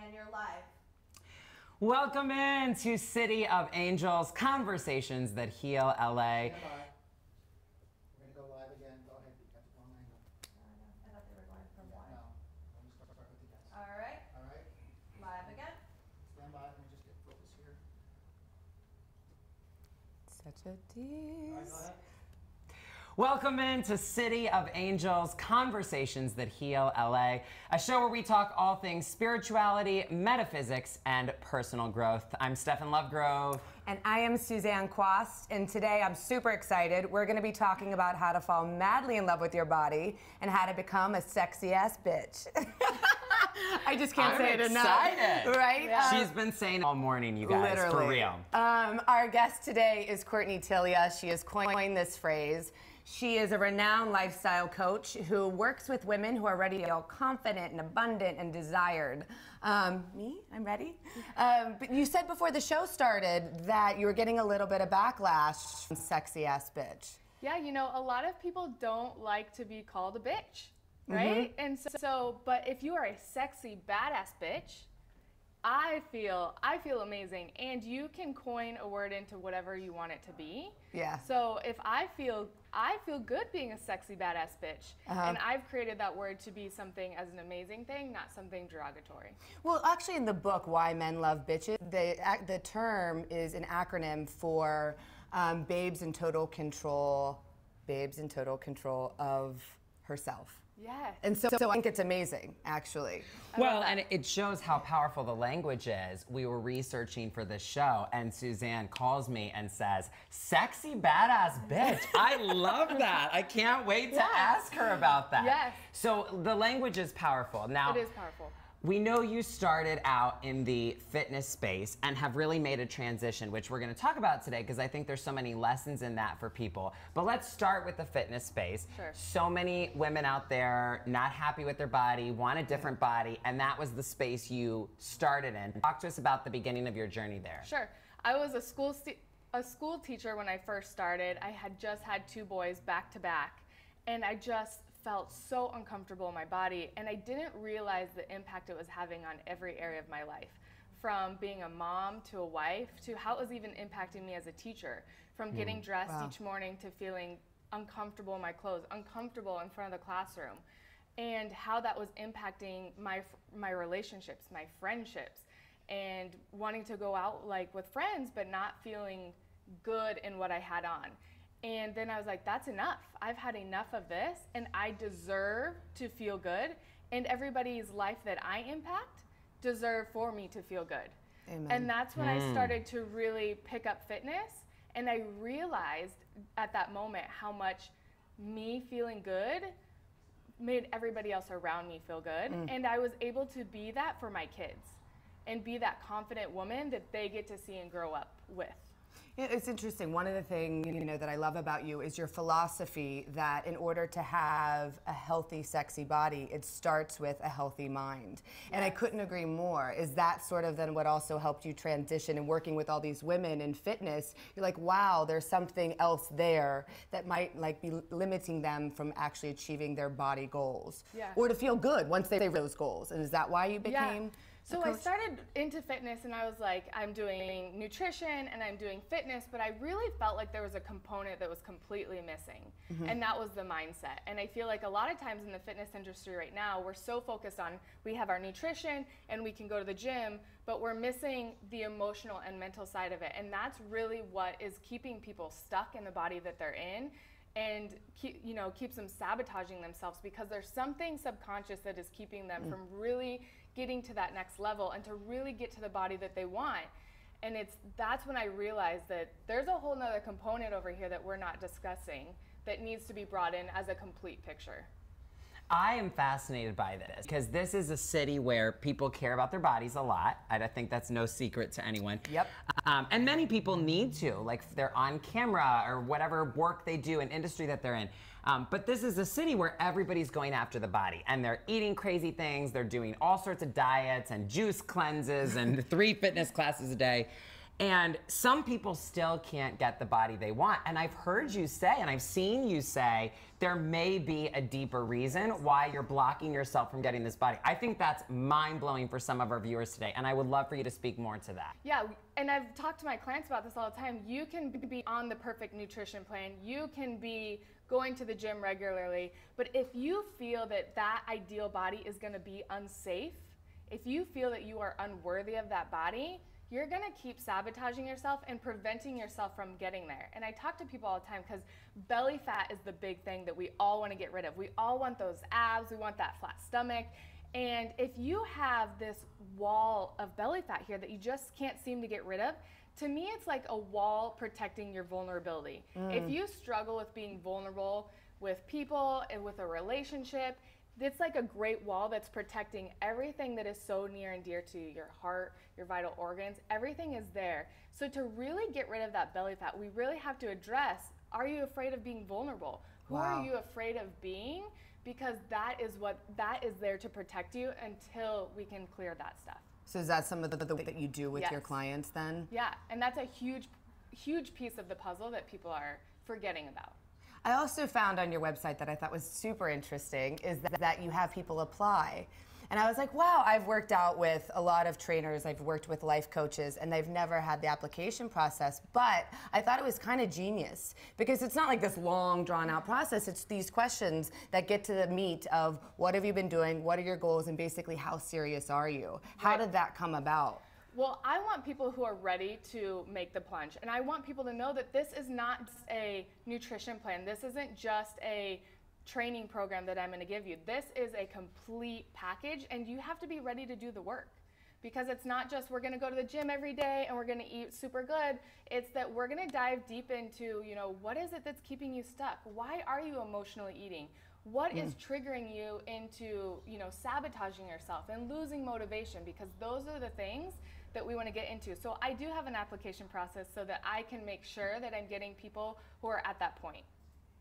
And you're live. Welcome in to City of Angels, Conversations That Heal LA. Stand by. We're going to go live again. Go ahead. You got the wrong angle. I thought they were going from one. No. Let me start with the guest. All right. All right. Live again. Stand by. Let me just get focus here. Such a All right, tease. go ahead. Welcome in to City of Angels, Conversations That Heal LA, a show where we talk all things spirituality, metaphysics, and personal growth. I'm Stefan Lovegrove. And I am Suzanne Quast, and today I'm super excited. We're going to be talking about how to fall madly in love with your body and how to become a sexy ass bitch. I just can't say it enough. Excited. Right? Yeah. She's been saying all morning, you guys, Literally. for real. Our guest today is Courtney Tilia. She has coined this phrase. She is a renowned lifestyle coach who works with women who are ready to feel confident and abundant and desired. Me? I'm ready. But you said before the show started that you were getting a little bit of backlash from sexy ass bitch. Yeah, you know, a lot of people don't like to be called a bitch, right? And so, but if you are a sexy, badass bitch, I feel amazing, and you can coin a word into whatever you want it to be. Yeah. So if I feel good being a sexy, badass bitch, and I've created that word to be something as an amazing thing, not something derogatory. Well, actually, in the book Why Men Love Bitches, the term is an acronym for babes in total control of herself. Yeah. And so I think it's amazing, actually. Well, and it shows how powerful the language is. We were researching for this show, and Suzanne calls me and says, "Sexy badass bitch." I love that. I can't wait to ask her about that. Yes. So the language is powerful. Now, It is powerful. we know you started out in the fitness space and have really made a transition, which we're going to talk about today because I think there's so many lessons in that for people. But let's start with the fitness space. Sure. So many women out there not happy with their body, want a different body, and that was the space you started in. Talk to us about the beginning of your journey there. Sure. I was a school teacher when I first started. I had just had 2 boys back to back, and I just felt so uncomfortable in my body, and I didn't realize the impact it was having on every area of my life, from being a mom to a wife to how it was even impacting me as a teacher, from getting dressed each morning to feeling uncomfortable in my clothes, uncomfortable in front of the classroom, and how that was impacting my relationships, my friendships, and wanting to go out like with friends but not feeling good in what I had on. And then I was like, that's enough. I've had enough of this, and I deserve to feel good, and everybody's life that I impact deserve for me to feel good. Amen. And that's when I started to really pick up fitness, and I realized at that moment how much me feeling good made everybody else around me feel good, and I was able to be that for my kids and be that confident woman that they get to see and grow up with. Yeah, it's interesting. One of the things that I love about you is your philosophy that in order to have a healthy, sexy body, it starts with a healthy mind. And I couldn't agree more. Is that sort of then what also helped you transition and working with all these women in fitness? You're like, wow, there's something else there that might be limiting them from actually achieving their body goals, or to feel good once they reach those goals. And is that why you became? So I started into fitness, and I was like, I'm doing nutrition and I'm doing fitness, but I really felt like there was a component that was completely missing, and that was the mindset. And I feel like a lot of times in the fitness industry right now, we're so focused on, we have our nutrition and we can go to the gym, but we're missing the emotional and mental side of it. And that's really what is keeping people stuck in the body that they're in, and keeps them sabotaging themselves, because there's something subconscious that is keeping them from really getting to that next level and to really get to the body that they want. And that's when I realized that there's a whole nother component over here that we're not discussing that needs to be brought in as a complete picture. I am fascinated by this because this is a city where people care about their bodies a lot. I think that's no secret to anyone. Yep. And many people need to, like they're on camera or whatever work they do in industry that they're in. But this is a city where everybody's going after the body and they're eating crazy things. They're doing all sorts of diets and juice cleanses and 3 fitness classes a day. And some people still can't get the body they want. And I've heard you say, and I've seen you say, there may be a deeper reason why you're blocking yourself from getting this body. I think that's mind-blowing for some of our viewers today. And I would love for you to speak more to that. Yeah, and I've talked to my clients about this all the time. You can be on the perfect nutrition plan. You can be going to the gym regularly. But if you feel that that ideal body is going to be unsafe, if you feel that you are unworthy of that body, you're gonna keep sabotaging yourself and preventing yourself from getting there. And I talk to people all the time because belly fat is the big thing that we all wanna get rid of. We all want those abs, we want that flat stomach. And if you have this wall of belly fat here that you just can't seem to get rid of, to me it's like a wall protecting your vulnerability. If you struggle with being vulnerable with people and with a relationship, it's like a great wall that's protecting everything that is so near and dear to your heart, your vital organs. Everything is there. So to really get rid of that belly fat, we really have to address, are you afraid of being vulnerable? Who Wow. are you afraid of being? Because that is there to protect you until we can clear that stuff. So is that some of the work that you do with your Yes. clients then? Yeah, and that's a huge piece of the puzzle that people are forgetting about. I also found on your website that I thought was super interesting is that you have people apply. And I was like, wow, I've worked out with a lot of trainers, I've worked with life coaches, and they've never had the application process. But I thought it was kind of genius because it's not like this long, drawn out process. It's these questions that get to the meat of what have you been doing, what are your goals, and basically how serious are you? How Right. did that come about? Well, I want people who are ready to make the plunge. And I want people to know that this is not just a nutrition plan. This isn't just a training program that I'm going to give you. This is a complete package, and you have to be ready to do the work. Because it's not just we're going to go to the gym every day and we're going to eat super good. It's that we're going to dive deep into, what is it that's keeping you stuck? Why are you emotionally eating? What is triggering you into, sabotaging yourself and losing motivation? Because those are the things that we want to get into. So I do have an application process so that I can make sure that I'm getting people who are at that point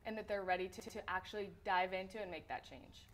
and that they're ready to actually dive into and make that change.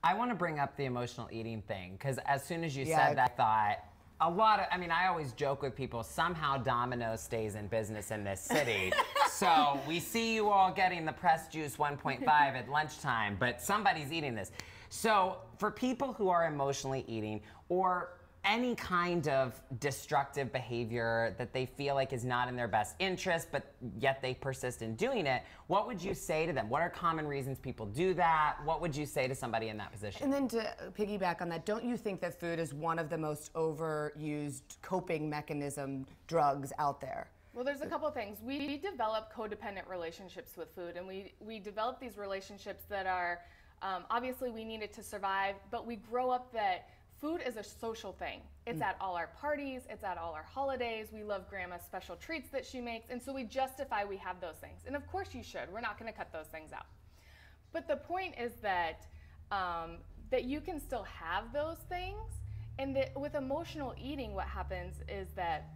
I want to bring up the emotional eating thing because as soon as you Yeah, said that, I thought, I always joke with people, somehow Domino's stays in business in this city. So we see you all getting the pressed juice 1.5 at lunchtime, but somebody's eating this. So for people who are emotionally eating or any kind of destructive behavior that they feel like is not in their best interest, but yet they persist in doing it, what would you say to them? What are common reasons people do that? What would you say to somebody in that position? And then to piggyback on that, don't you think that food is one of the most overused coping mechanism drugs out there? Well, there's a couple things. We develop codependent relationships with food, and we develop these relationships that are, obviously we need it to survive, but we grow up that food is a social thing. It's at all our parties, it's at all our holidays. We love grandma's special treats that she makes, and so we justify we have those things. And of course you should. We're not going to cut those things out. But the point is that that you can still have those things, and that with emotional eating, what happens is that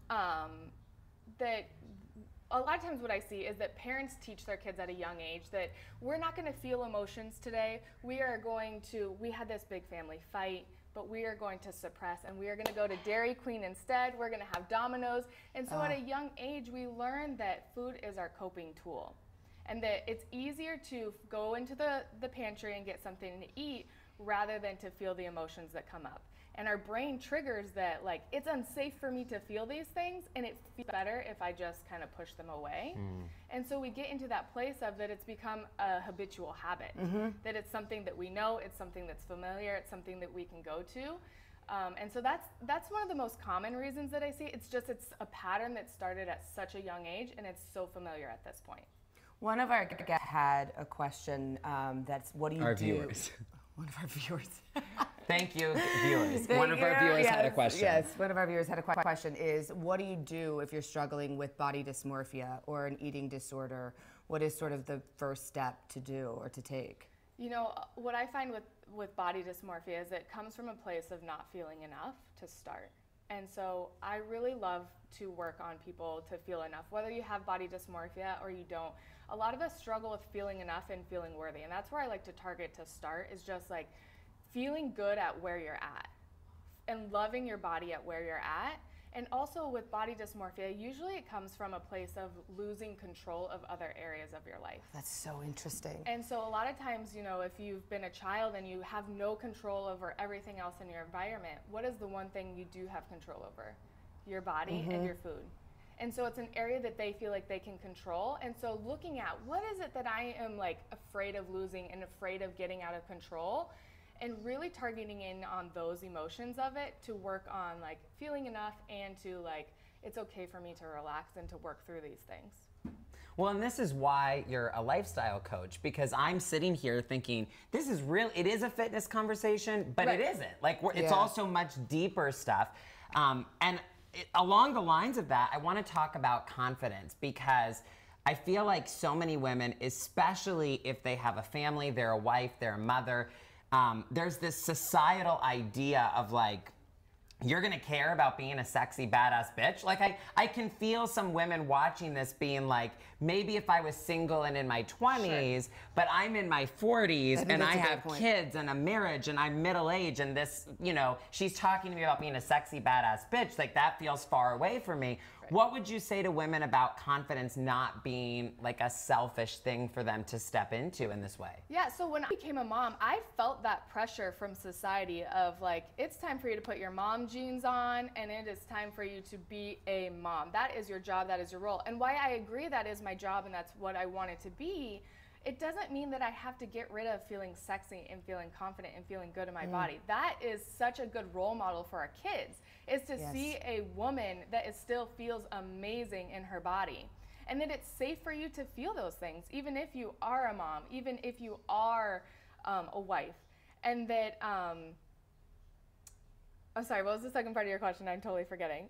that a lot of times what I see is that parents teach their kids at a young age that we're not going to feel emotions today. We had this big family fight, but we are going to suppress, and we are going to go to Dairy Queen instead. We're going to have Domino's. And so at a young age, we learn that food is our coping tool, and that it's easier to go into the pantry and get something to eat rather than to feel the emotions that come up. And our brain triggers that, like, it's unsafe for me to feel these things, and it feels better if I just kind of push them away. And so we get into that place of that it's become a habitual habit, that it's something that we know, it's something that's familiar, it's something that we can go to. And so that's one of the most common reasons that I see. It's a pattern that started at such a young age, and it's so familiar at this point. One of our guests had a question that's what do you Our do? viewers. One of our viewers. Thank you, viewers. Thank One of our you. viewers had a Yes, question. Yes, one of our viewers had a question is, what do you do if you're struggling with body dysmorphia or an eating disorder? What is sort of the first step to do or to take? What I find with body dysmorphia is it comes from a place of not feeling enough to start. And so I really love to work on people to feel enough, whether you have body dysmorphia or you don't. A lot of us struggle with feeling enough and feeling worthy. And that's where I like to target to start, is just like feeling good at where you're at and loving your body at where you're at. And also with body dysmorphia, usually it comes from a place of losing control of other areas of your life. That's so interesting. And so a lot of times, you know, if you've been a child and you have no control over everything else in your environment, what is the one thing you do have control over? Your body and your food. And so it's an area that they feel like they can control. And so looking at what is it that I am like afraid of losing and afraid of getting out of control, and really targeting in on those emotions of it to work on like feeling enough and to like, it's okay for me to relax and to work through these things. Well, and this is why you're a lifestyle coach, because I'm sitting here thinking, this is real, it is a fitness conversation, but Right. it isn't. Like, it's Yeah. also much deeper stuff. Along the lines of that, I want to talk about confidence, because I feel like so many women, especially if they have a family, they're a wife, they're a mother, there's this societal idea of like, you're gonna care about being a sexy badass bitch. Like I can feel some women watching this being like, maybe if I was single and in my 20s, but I'm in my 40s think and that's I a great have point. kids and a marriage and I'm middle aged and this, you know, she's talking to me about being a sexy badass bitch. Like that feels far away from me. What would you say to women about confidence not being like a selfish thing for them to step into in this way? Yeah, so when I became a mom, I felt that pressure from society of like, it's time for you to put your mom jeans on and it is time for you to be a mom. That is your job, that is your role. And why I agree that is my job and that's what I want it to be, it doesn't mean that I have to get rid of feeling sexy and feeling confident and feeling good in my body. That is such a good role model for our kids, is to Yes. see a woman that is still feels amazing in her body. And that it's safe for you to feel those things, even if you are a mom, even if you are a wife. And that, I'm sorry, what was the second part of your question? I'm totally forgetting.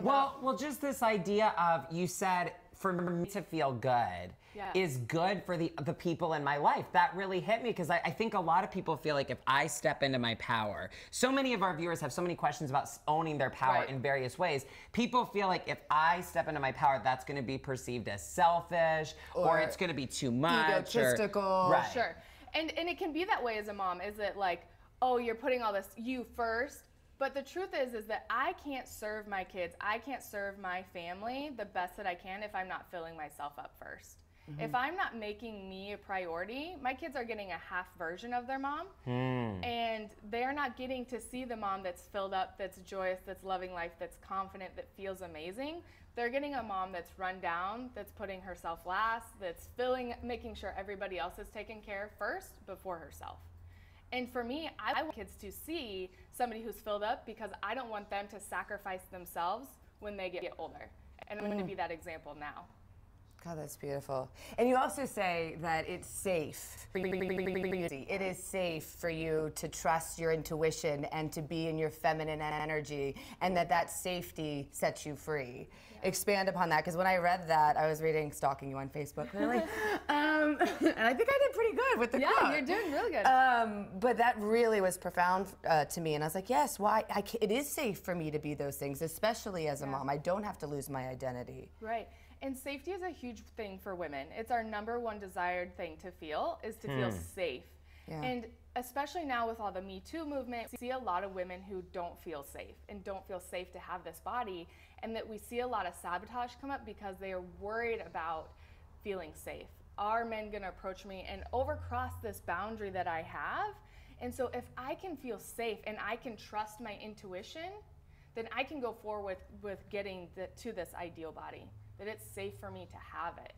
Well, just this idea of, you said for me to feel good Yeah. is good for the people in my life. That really hit me, because I think a lot of people feel like if I step into my power, so many of our viewers have so many questions about owning their power Right. in various ways. People feel like if I step into my power, that's going to be perceived as selfish, or it's going to be too much. Egotistical. Right. Sure. And it can be that way as a mom, is that like, oh, you're putting all this you first. But the truth is that I can't serve my kids, I can't serve my family the best that I can if I'm not filling myself up first. If I'm not making me a priority, my kids are getting a half version of their mom, and they're not getting to see the mom that's filled up, that's joyous, that's loving life, that's confident, that feels amazing. They're getting a mom that's run down, that's putting herself last, that's making sure everybody else is taken care of first before herself. And for me, I want kids to see somebody who's filled up, because I don't want them to sacrifice themselves when they get older. And I'm going to be that example now. God, that's beautiful. And you also say that it's safe for you. It is safe for you to trust your intuition and to be in your feminine energy, and that safety sets you free. Expand upon that, because when I read that, I was stalking you on Facebook, really, and I think I did pretty good with the Yeah, quote. you're doing really good. But that really was profound to me, and I was like, yes, why? It is safe for me to be those things, especially as a mom. I don't have to lose my identity. Right. And safety is a huge thing for women. It's our number one desired thing to feel, is to feel safe. Yeah. And especially now with all the Me Too movement, we see a lot of women who don't feel safe and don't feel safe to have this body, and that we see a lot of sabotage come up because they are worried about feeling safe. Are men gonna approach me and overcross this boundary that I have? And so if I can feel safe and I can trust my intuition, then I can go forward with getting to this ideal body, that it's safe for me to have it.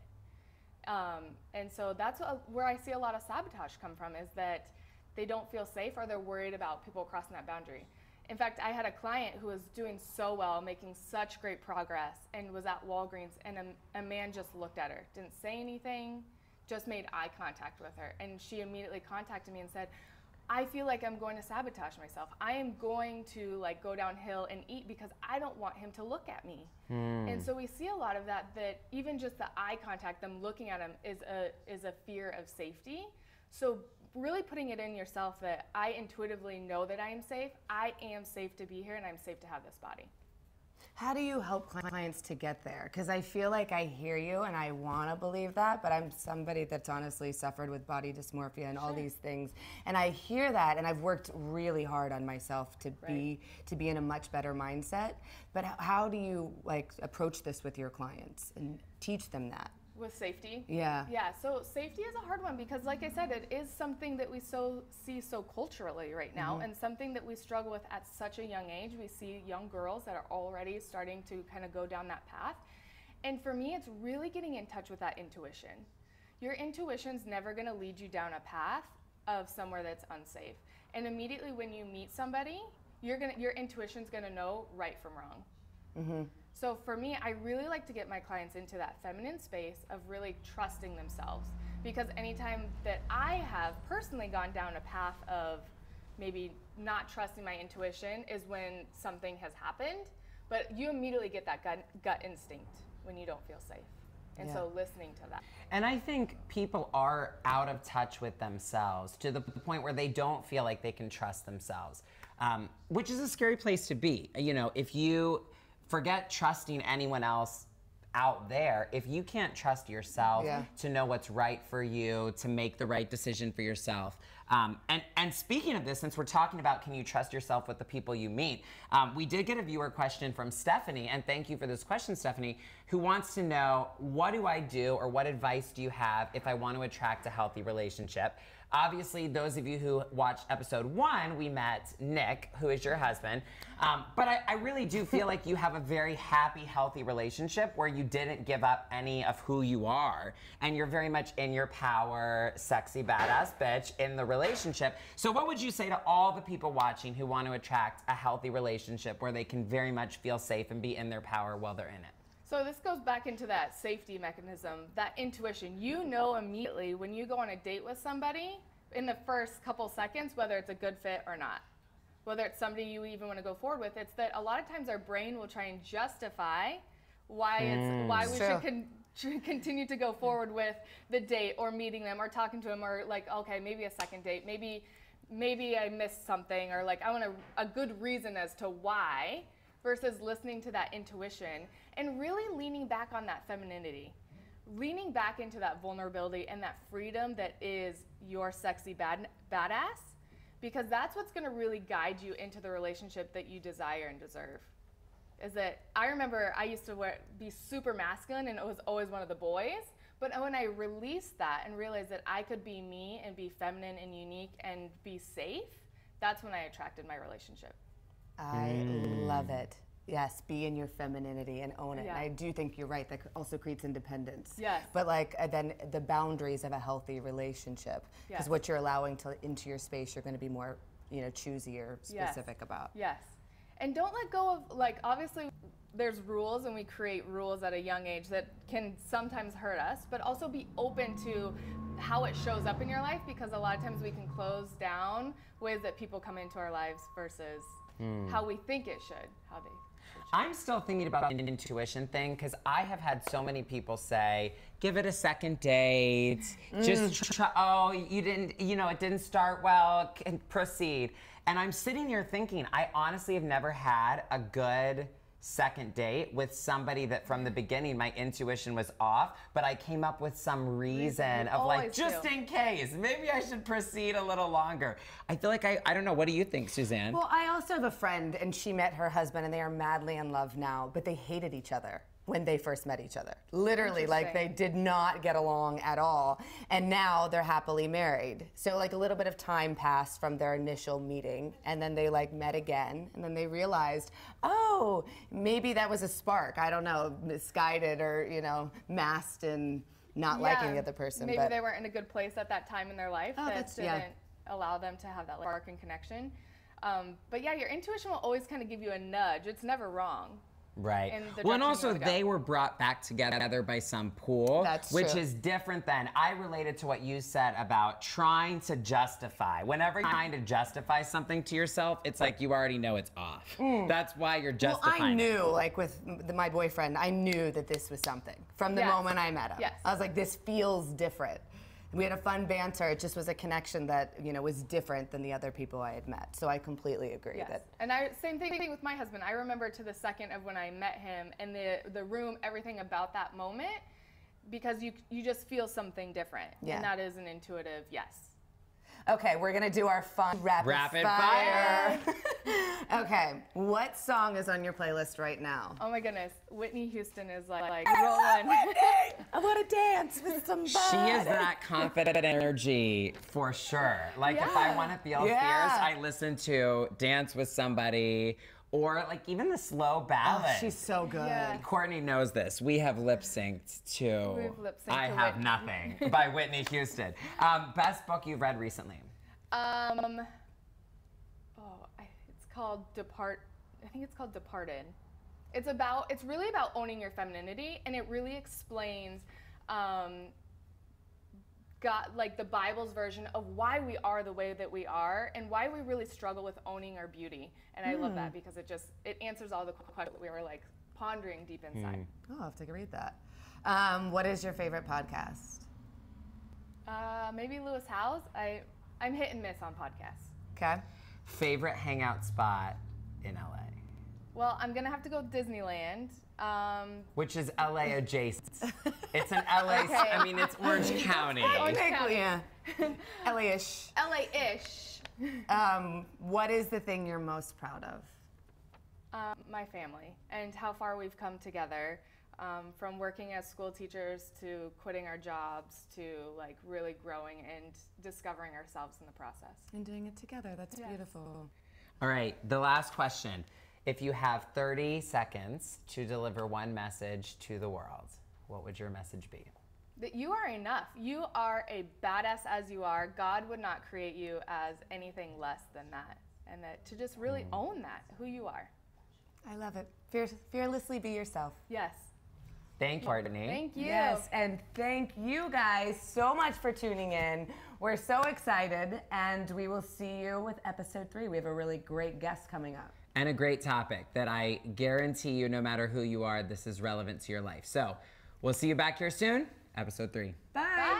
And so that's where I see a lot of sabotage come from, is that they don't feel safe, or they're worried about people crossing that boundary. In fact, I had a client who was doing so well, making such great progress, and was at Walgreens, and a man just looked at her, didn't say anything, just made eye contact with her. And she immediately contacted me and said, I feel like I'm going to sabotage myself. I am going to like go downhill and eat because I don't want him to look at me. And so we see a lot of that even just the eye contact, them looking at him, is a fear of safety. So really putting it in yourself that I intuitively know that I am safe to be here, and I'm safe to have this body. How do you help clients to get there? Because I feel like I hear you and I want to believe that, but I'm somebody that's honestly suffered with body dysmorphia and all these things. And I hear that, and I've worked really hard on myself to be in a much better mindset. But how do you like approach this with your clients and teach them that? With safety? Yeah. Yeah, so safety is a hard one because like I said, it is something that we see so culturally right now and something that we struggle with at such a young age. We see young girls that are already starting to kind of go down that path. And for me, it's really getting in touch with that intuition. Your intuition's never gonna lead you down a path of somewhere that's unsafe. And immediately when you meet somebody, your intuition's gonna know right from wrong. So for me, I really like to get my clients into that feminine space of really trusting themselves. Because anytime that I have personally gone down a path of maybe not trusting my intuition is when something has happened, but you immediately get that gut instinct when you don't feel safe. And so listening to that. And I think people are out of touch with themselves to the point where they don't feel like they can trust themselves, which is a scary place to be. You know, if you forget trusting anyone else out there, if you can't trust yourself to know what's right for you, to make the right decision for yourself. And speaking of this, since we're talking about can you trust yourself with the people you meet, we did get a viewer question from Stephanie, and thank you for this question, Stephanie, who wants to know, what do I do or what advice do you have if I want to attract a healthy relationship? Obviously, those of you who watched episode 1, we met Nick, who is your husband. But I really do feel like you have a very happy, healthy relationship where you didn't give up any of who you are. And you're very much in your power, sexy, badass bitch in the relationship. So what would you say to all the people watching who want to attract a healthy relationship where they can very much feel safe and be in their power while they're in it? So this goes back into that safety mechanism, that intuition. You know immediately when you go on a date with somebody in the first couple seconds whether it's a good fit or not. Whether it's somebody you even want to go forward with. It's that a lot of times our brain will try and justify why we should continue to go forward with the date or meeting them or talking to them, or like, okay, maybe a second date, maybe I missed something, or like I want a good reason as to why, versus listening to that intuition and really leaning back on that femininity, leaning back into that vulnerability and that freedom that is your sexy badass, because that's what's going to really guide you into the relationship that you desire and deserve. Is that I remember I used to be super masculine and it was always one of the boys, but when I released that and realized that I could be me and be feminine and unique and be safe, that's when I attracted my relationship. I love it. Yes, be in your femininity and own it. Yeah. And I do think you're right. That also creates independence. Yes. But like then the boundaries of a healthy relationship, because Yes. what you're allowing into your space, you're going to be more, choosy or specific about. Yes. And don't let go of, like, obviously there's rules and we create rules at a young age that can sometimes hurt us, but also be open to how it shows up in your life, because a lot of times we can close down ways that people come into our lives versus how we think it should, how they. I'm still thinking about the intuition thing because I have had so many people say, give it a second date, just try, oh, you didn't, it didn't start well, proceed. And I'm sitting here thinking, I honestly have never had a good second date with somebody that from the beginning my intuition was off, but I came up with some reason of like, just in case, maybe I should proceed a little longer. I feel like I don't know, what do you think, Suzanne? Well, I also have a friend and she met her husband and they are madly in love now, but they hated each other when they first met each other. Literally, like they did not get along at all. And now they're happily married. So like a little bit of time passed from their initial meeting and then they like met again and then they realized, oh, maybe that was a spark. I don't know, misguided or, masked and not liking the other person. Maybe they weren't in a good place at that time in their life that didn't allow them to have that spark and connection. But yeah, your intuition will always kind of give you a nudge. It's never wrong. Right. Well, and also they were brought back together by some pool, which is different than, I related to what you said about trying to justify. Whenever you're trying to justify something to yourself, it's like you already know it's off. That's why you're justifying. Well, I knew, like with my boyfriend, I knew that this was something from the moment I met him. Yes. I was like, this feels different. We had a fun banter. It just was a connection that, you know, was different than the other people I had met. So I completely agree Yes. that. And same thing with my husband. I remember to the second of when I met him and the room, everything about that moment, because you just feel something different. Yeah. And that is an intuitive yes. Okay, we're gonna do our fun rapid fire. Okay, what song is on your playlist right now? Oh my goodness, Whitney Houston is like rolling. I want to dance with somebody. She is that confident energy for sure. Like if I want to feel fierce, I listen to Dance with Somebody or like even the slow ballad. Oh, she's so good. Yeah. Courtney knows this. We have lip synced to We've lip-synced I to Have Whitney. Nothing by Whitney Houston. Best book you've read recently? It's called Depart. I think it's called Departed. It's really about owning your femininity, and it really explains God, like the Bible's version of why we are the way that we are and why we really struggle with owning our beauty. And I love that because it answers all the questions that we were like pondering deep inside. Oh, I'll have to read that. What is your favorite podcast? Maybe Lewis Howes. I'm hit and miss on podcasts. Okay. Favorite hangout spot in LA? Well, I'm gonna have to go Disneyland. Which is LA adjacent. It's an LA, I mean, it's Orange County. County. Yeah. LA-ish. LA-ish. What is the thing you're most proud of? My family and how far we've come together, from working as school teachers to quitting our jobs to like really growing and discovering ourselves in the process. And doing it together. That's beautiful. All right, the last question. If you have 30 seconds to deliver one message to the world, what would your message be? That you are enough. You are a badass as you are. God would not create you as anything less than that. And that to just really own that, who you are. I love it. Fearlessly be yourself. Yes. Thank you, Courtney. Thank you. Yes, and thank you guys so much for tuning in. We're so excited, and we will see you with episode 3. We have a really great guest coming up. And a great topic that I guarantee you, no matter who you are, this is relevant to your life. So we'll see you back here soon, episode 3. Bye.